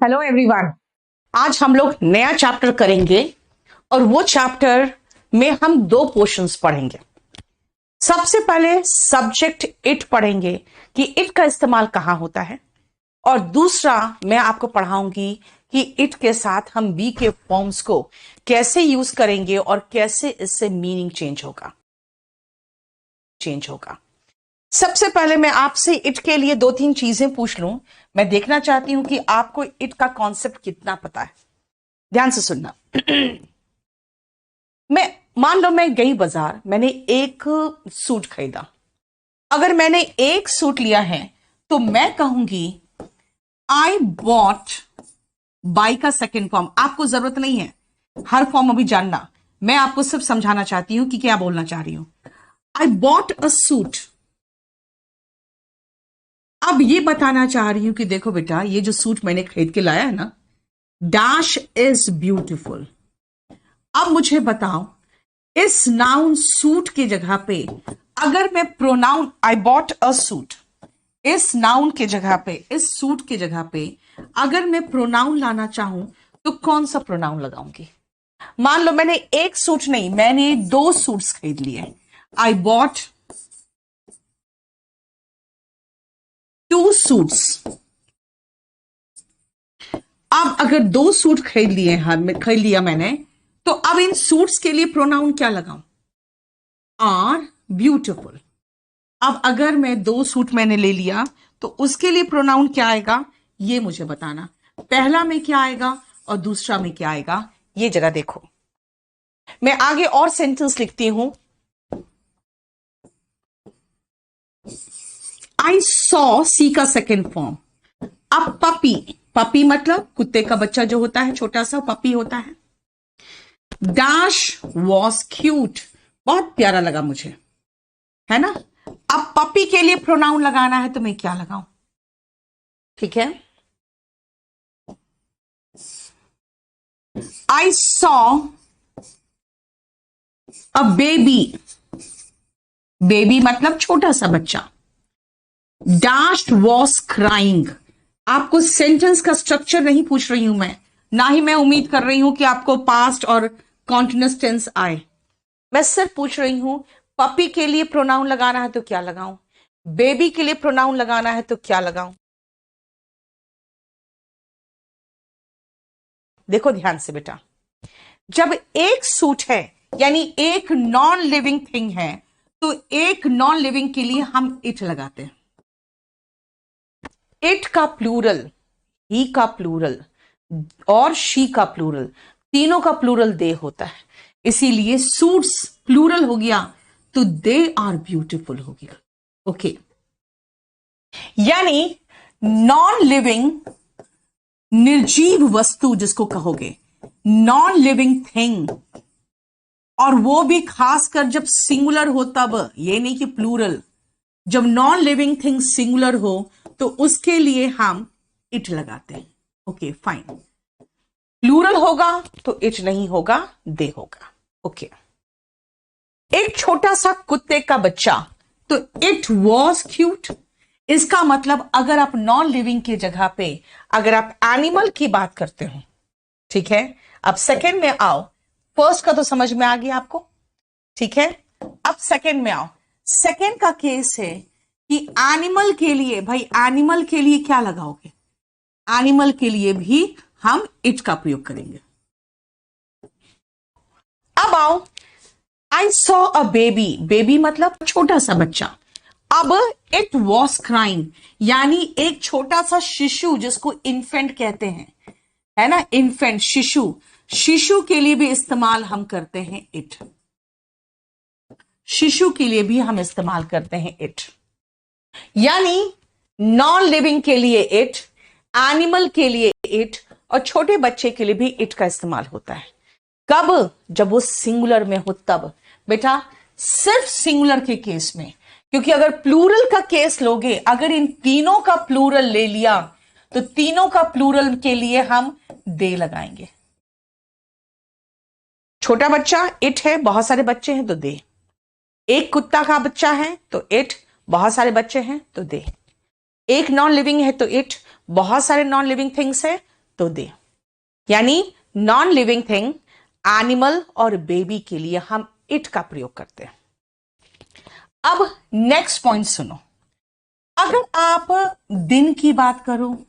Hello everyone. आज हम लोग नया चैप्टर करेंगे और वो चैप्टर में हम दो पोर्शंस पढ़ेंगे। सबसे पहले सब्जेक्ट इट पढ़ेंगे कि इट का इस्तेमाल कहां होता है, और दूसरा मैं आपको पढ़ाऊंगी कि इट के साथ हम बी के फॉर्म्स को कैसे यूज करेंगे और कैसे इससे मीनिंग चेंज होगा। सबसे पहले मैं आपसे इट के लिए दो तीन चीजें पूछ लूं। मैं देखना चाहती हूं कि आपको इट का कॉन्सेप्ट कितना पता है। ध्यान से सुनना। मान लो मैं गई बाजार, मैंने एक सूट खरीदा। अगर मैंने एक सूट लिया है तो मैं कहूंगी आई बॉट। बाई का सेकेंड फॉर्म आपको जरूरत नहीं है हर फॉर्म अभी जानना, मैं आपको सिर्फ समझाना चाहती हूं कि क्या बोलना चाह रही हूं। I bought a suit. अब ये बताना चाह रही हूं कि देखो बेटा, ये जो सूट मैंने खरीद के लाया है ना, डैश इज ब्यूटिफुल। अब मुझे बताओ, इस नाउन सूट की जगह पे अगर मैं pronoun I bought a suit, इस नाउन के जगह पे, इस सूट के जगह पे अगर मैं प्रोनाउन लाना चाहूं तो कौन सा प्रोनाउन लगाऊंगी? मान लो मैंने एक सूट नहीं, मैंने दो सूट्स खरीद लिए। I bought two suits. अब अगर दो सूट खरीद लिया मैंने, तो अब इन सूट्स के लिए प्रोनाउन क्या लगाऊं? Are beautiful. अब अगर मैं दो सूट मैंने ले लिया तो उसके लिए प्रोनाउन क्या आएगा, ये मुझे बताना। पहला में क्या आएगा और दूसरा में क्या आएगा, ये जरा देखो। मैं आगे और सेंटेंस लिखती हूं। आई सॉ, सी का सेकेंड फॉर्म। अब पपी, पपी मतलब कुत्ते का बच्चा जो होता है, छोटा सा पपी होता है। डैश वॉज क्यूट, बहुत प्यारा लगा मुझे, है ना। अब पपी के लिए प्रोनाउन लगाना है तो मैं क्या लगाऊं? ठीक है, I saw a baby. Baby मतलब छोटा सा बच्चा। Dash was crying. आपको सेंटेंस का स्ट्रक्चर नहीं पूछ रही हूं मैं, ना ही मैं उम्मीद कर रही हूं कि आपको पास्ट और कॉन्टिन्यूअस टेंस आए। मैं सिर्फ पूछ रही हूं पपी के लिए प्रोनाउन लगाना है तो क्या लगाऊं, बेबी के लिए प्रोनाउन लगाना है तो क्या लगाऊं। देखो ध्यान से बेटा, जब एक सूट है यानी एक नॉन लिविंग थिंग है, तो एक नॉन लिविंग के लिए हम इट लगाते हैं। इट का प्लूरल, ही का प्लूरल और शी का प्लूरल, तीनों का प्लूरल दे होता है। इसीलिए सूट्स प्लूरल हो गया तो दे आर ब्यूटिफुल हो गया। ओके, यानी नॉन लिविंग, निर्जीव वस्तु जिसको कहोगे, नॉन लिविंग थिंग, और वो भी खासकर जब सिंगुलर हो तब, ये नहीं कि प्लूरल। जब नॉन लिविंग थिंग सिंगुलर हो तो उसके लिए हम इट लगाते हैं। ओके फाइन, प्लूरल होगा तो इट नहीं होगा, दे होगा। ओके, एक छोटा सा कुत्ते का बच्चा, तो इट वॉज क्यूट। इसका मतलब अगर आप नॉन लिविंग की जगह पे अगर आप एनिमल की बात करते हो, ठीक है। अब सेकेंड में आओ, फर्स्ट का तो समझ में आ गया आपको, ठीक है। अब सेकेंड में आओ। सेकेंड का केस है कि एनिमल के लिए, भाई एनिमल के लिए क्या लगाओगे? एनिमल के लिए भी हम इट का प्रयोग करेंगे। अब आओ, I saw a baby. Baby मतलब छोटा सा बच्चा। अब इट वॉज क्राइंग, यानी एक छोटा सा शिशु जिसको इन्फेंट कहते हैं, है ना, इन्फेंट शिशु। शिशु के लिए भी इस्तेमाल हम करते हैं इट। शिशु के लिए भी हम इस्तेमाल करते हैं इट। यानी नॉन लिविंग के लिए इट, एनिमल के लिए इट, और छोटे बच्चे के लिए भी इट का इस्तेमाल होता है। कब? जब वो सिंगुलर में हो तब। बेटा सिर्फ सिंगुलर के केस में, क्योंकि अगर प्लूरल का केस लोगे, अगर इन तीनों का प्लूरल ले लिया तो तीनों का प्लूरल के लिए हम दे लगाएंगे। छोटा बच्चा इट है, बहुत सारे बच्चे हैं तो दे। एक कुत्ता का बच्चा है तो इट, बहुत सारे बच्चे हैं तो दे। एक नॉन लिविंग है तो इट, बहुत सारे नॉन लिविंग थिंग्स है तो दे, यानी नॉन लिविंग थिंग, एनिमल और बेबी के लिए हम इट का प्रयोग करते हैं। अब नेक्स्ट पॉइंट सुनो, अगर आप दिन की बात करो,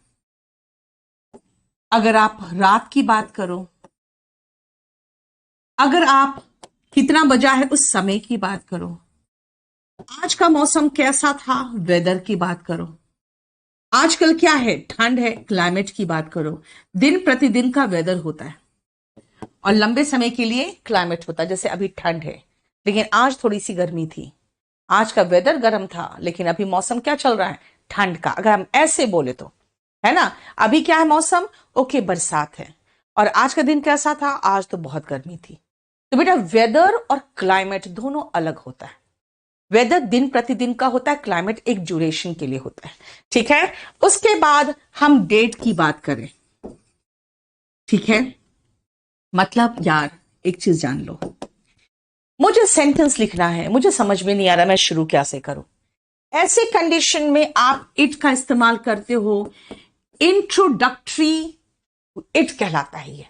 अगर आप रात की बात करो, अगर आप कितना बजा है उस समय की बात करो, आज का मौसम कैसा था, वेदर की बात करो, आजकल क्या है, ठंड है, क्लाइमेट की बात करो, दिन प्रतिदिन का वेदर होता है और लंबे समय के लिए क्लाइमेट होता है। जैसे अभी ठंड है लेकिन आज थोड़ी सी गर्मी थी, आज का वेदर गर्म था लेकिन अभी मौसम क्या चल रहा है, ठंड का, अगर हम ऐसे बोले तो, है ना। अभी क्या है मौसम, ओके बरसात है, और आज का दिन कैसा था, आज तो बहुत गर्मी थी। तो बेटा वेदर और क्लाइमेट दोनों अलग होता है। वेदर दिन प्रतिदिन का होता है, क्लाइमेट एक ड्यूरेशन के लिए होता है, ठीक है। उसके बाद हम डेट की बात करें, ठीक है। मतलब यार एक चीज जान लो, मुझे सेंटेंस लिखना है, मुझे समझ में नहीं आ रहा मैं शुरू कैसे करूं। ऐसे कंडीशन में आप इट का इस्तेमाल करते हो, इंट्रोडक्टरी इट कहलाता है। ये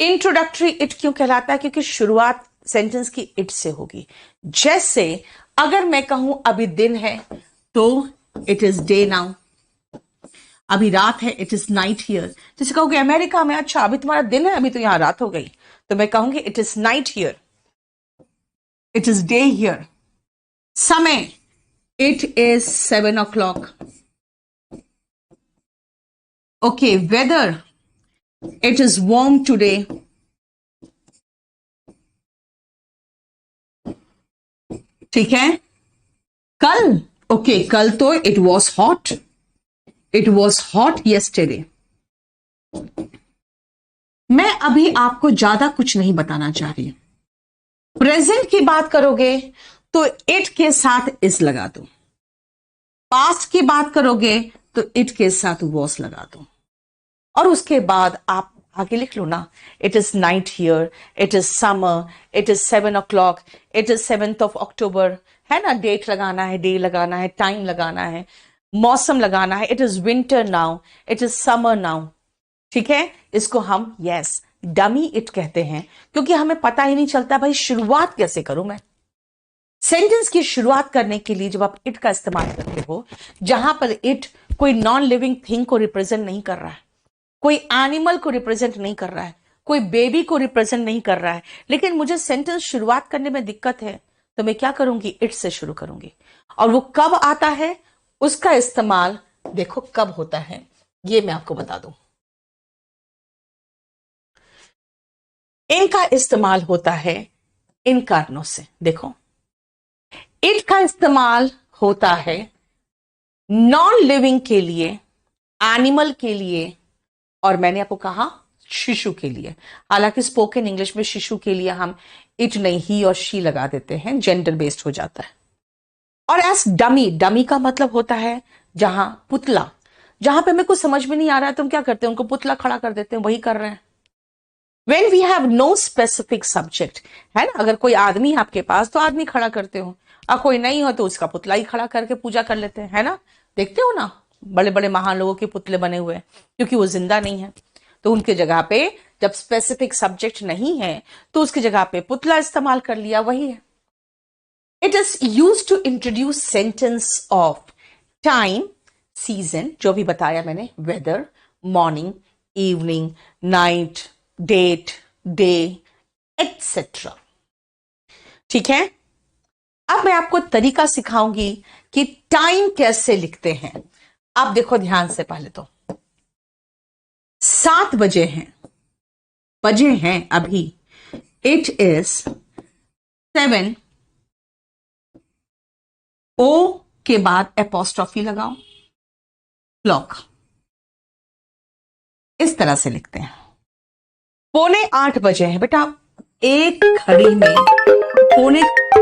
इंट्रोडक्टरी इट क्यों कहलाता है, क्योंकि शुरुआत सेंटेंस की इट से होगी। जैसे अगर मैं कहूं अभी दिन है तो इट इज डे नाउ, अभी रात है इट इज नाइट हियर। जैसे कहोगे अमेरिका में, अच्छा अभी तुम्हारा दिन है, अभी तो यहां रात हो गई, तो मैं कहूंगी it is night here, it is day here. समय, it is 7 o'clock। Okay, weather, it is warm today. ठीक है, कल, ओके कल तो it was hot, it was hot yesterday. मैं अभी आपको ज्यादा कुछ नहीं बताना चाह रही। प्रेजेंट की बात करोगे तो इट के साथ इस लगा दो, पास्ट की बात करोगे तो इट के साथ वॉस लगा दो, और उसके बाद आप आगे लिख लो ना, it is night here, it is summer, it is 7 o'clock, it is 7th of October, है ना। डेट लगाना है, डे लगाना है, टाइम लगाना है, मौसम लगाना है, it is winter now, it is summer now. ठीक है, इसको हम यस डमी इट कहते हैं, क्योंकि हमें पता ही नहीं चलता भाई शुरुआत कैसे करूं मैं। सेंटेंस की शुरुआत करने के लिए जब आप इट का इस्तेमाल करते हो, जहां पर इट कोई नॉन लिविंग थिंग को रिप्रेजेंट नहीं कर रहा है, कोई एनिमल को रिप्रेजेंट नहीं कर रहा है, कोई बेबी को रिप्रेजेंट नहीं कर रहा है, लेकिन मुझे सेंटेंस शुरुआत करने में दिक्कत है, तो मैं क्या करूंगी, इट से शुरू करूंगी। और वो कब आता है, उसका इस्तेमाल देखो कब होता है, ये मैं आपको बता दूं। इनका इस्तेमाल होता है इन कारणों से। देखो, इट का इस्तेमाल होता है नॉन लिविंग के लिए, एनिमल के लिए, और मैंने आपको कहा शिशु के लिए। हालांकि स्पोकन इंग्लिश में शिशु के लिए हम इट नहीं ही और शी लगा देते हैं, जेंडर बेस्ड हो जाता है। और एस डमी, डमी का मतलब होता है जहां पुतला, जहां पे हमें कुछ समझ में नहीं आ रहा है तो हम क्या करते हैं, उनको पुतला खड़ा कर देते हैं, वही कर रहे हैं। When we have no specific subject, है ना, अगर कोई आदमी है आपके पास तो आदमी खड़ा करते हो, और कोई नहीं हो तो उसका पुतला ही खड़ा करके पूजा कर लेते हैं, है ना। देखते हो ना, बड़े बड़े महान लोगों के पुतले बने हुए हैं, क्योंकि वो जिंदा नहीं है, तो उनके जगह पे जब स्पेसिफिक सब्जेक्ट नहीं है तो उसकी जगह पे पुतला इस्तेमाल कर लिया, वही है। It is use to introduce sentence of time, season, जो भी बताया मैंने, weather, morning, evening, night, date, day, etcetera. ठीक है, अब मैं आपको तरीका सिखाऊंगी कि टाइम कैसे लिखते हैं। आप देखो ध्यान से, पहले तो 7 बजे हैं अभी, इट इज 7, ओ के बाद एपोस्ट्रॉफी लगाओ, क्लॉक, इस तरह से लिखते हैं। 7:45 बजे हैं बेटा, एक घड़ी में 7:45